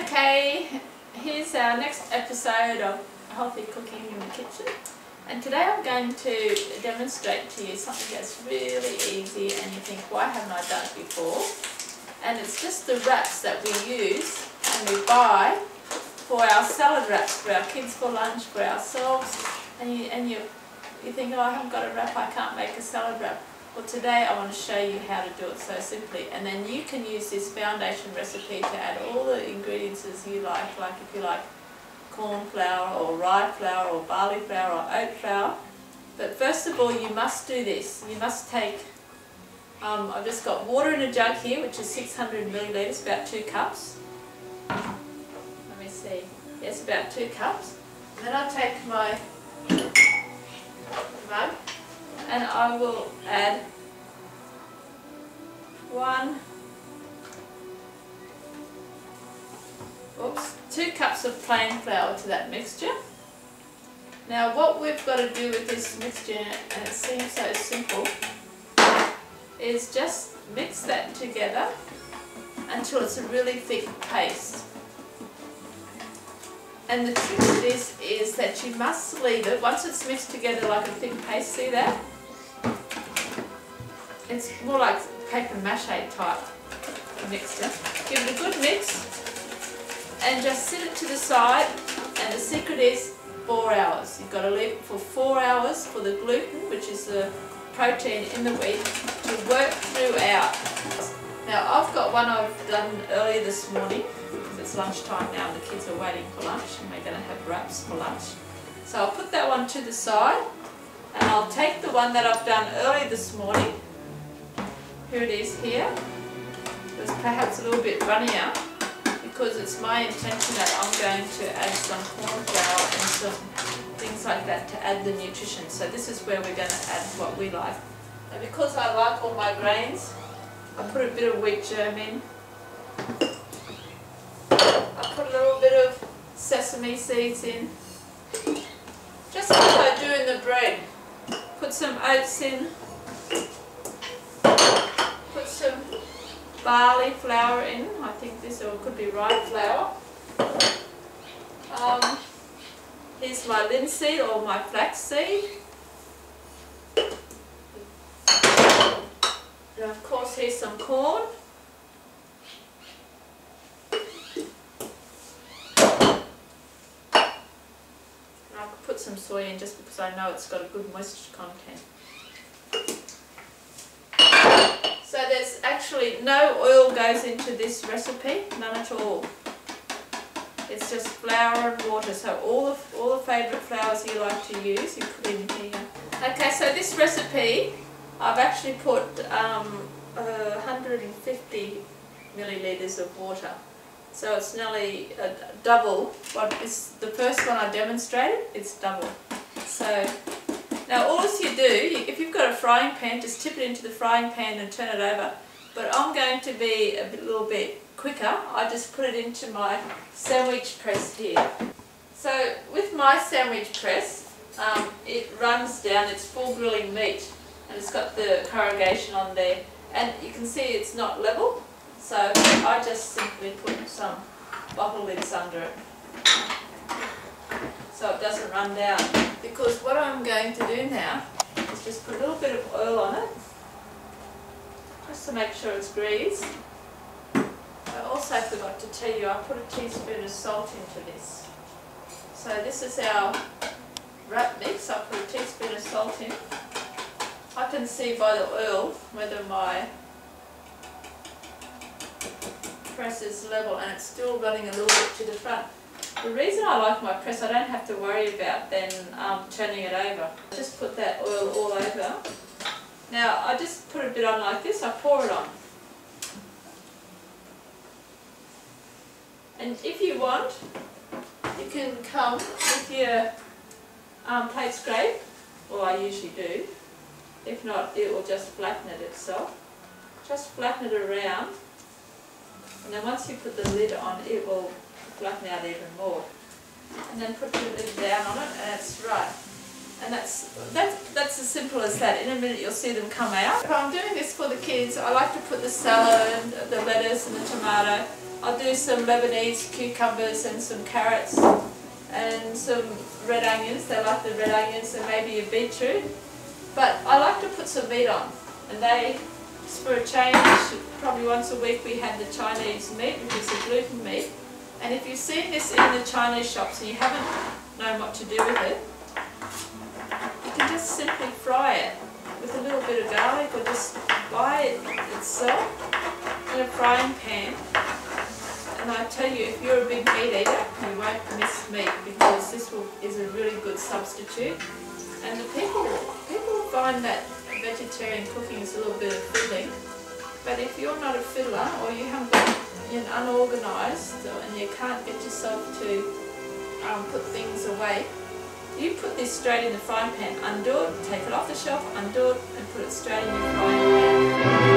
Okay, here's our next episode of Healthy Cooking in the Kitchen, and today I'm going to demonstrate to you something that's really easy and you think, why haven't I done it before? And it's just the wraps that we use and we buy for our salad wraps, for our kids for lunch, for ourselves, and you think, oh, I haven't got a wrap, I can't make a salad wrap. Well, today I want to show you how to do it so simply, and then you can use this foundation recipe to add all the ingredients as you like if you like corn flour or rye flour or barley flour or oat flour. But first of all, you must do this. You must take, I've just got water in a jug here, which is 600 millilitres, about 2 cups. Let me see, yes, about 2 cups. And then I'll take my mug and I will add 2 cups of plain flour to that mixture. Now what we've got to do with this mixture, and it seems so simple, is just mix that together until it's a really thick paste. And the trick to this is that you must leave it, once it's mixed together like a thick paste, see that? It's more like paper mache type mixture. Give it a good mix and just sit it to the side, and the secret is 4 hours. You've got to leave it for 4 hours for the gluten, which is the protein in the wheat, to work throughout. Now I've got one I've done earlier this morning because it's lunchtime now and the kids are waiting for lunch and we're going to have wraps for lunch. So I'll put that one to the side and I'll take the one that I've done earlier this morning. Here it is here. It's perhaps a little bit runnier because it's my intention that I'm going to add some corn flour and some things like that to add the nutrition. So this is where we're going to add what we like. And because I like all my grains, I put a bit of wheat germ in. I put a little bit of sesame seeds in. Just like I do in the bread. Put some oats in. Put some barley flour in. I think this, or it could be rye flour. Here's my linseed or my flaxseed. And of course here's some corn. And I could put some soy in just because I know it's got a good moisture content. So there's actually no oil goes into this recipe, none at all. It's just flour and water, so all the favourite flours you like to use, you put in here. Okay, so this recipe, I've actually put 150 millilitres of water. So it's nearly double what is the first one I demonstrated, it's double. So now all you do, if you've got a frying pan, just tip it into the frying pan and turn it over. But I'm going to be a little bit quicker. I just put it into my sandwich press here. So with my sandwich press, it runs down, it's full grilling meat, and it's got the corrugation on there. And you can see it's not level, so I just simply put some bottle lids under it so it doesn't run down. Because what I'm going to do now is just put a little bit of oil on it, just to make sure it's greased. I also forgot to tell you, I put a teaspoon of salt into this. So this is our wrap mix. I put a teaspoon of salt in. I can see by the oil whether my press is level, and it's still running a little bit to the front. The reason I like my press, I don't have to worry about then turning it over. I just put that oil all over. Now I just put a bit on like this, I pour it on. And if you want, you can come with your plate scrape, well I usually do. If not, it will just flatten it itself. Just flatten it around, and then once you put the lid on, it will flatten out even more. And then put your lid down on it, and it's right. And that's as simple as that. In a minute you'll see them come out. If I'm doing this for the kids, I like to put the salad, the lettuce and the tomato I'll do some Lebanese cucumbers and some carrots and some red onions. They like the red onions, and maybe a beetroot. But I like to put some meat on, and just for a change, probably once a week we have the Chinese meat, which is a gluten meat. And if you've seen this in the Chinese shops and you haven't known what to do with it, you can just simply fry it with a little bit of garlic, or just buy it itself in a frying pan. And I tell you, if you're a big meat eater, you won't miss meat, because this is a really good substitute. And the people find that vegetarian cooking is a little bit of fiddling. But if you're not a fiddler, or you haven't got, you're unorganised, and you can't get yourself to put things away, you put this straight in the frying pan, undo it, take it off the shelf, undo it, and put it straight in your frying pan.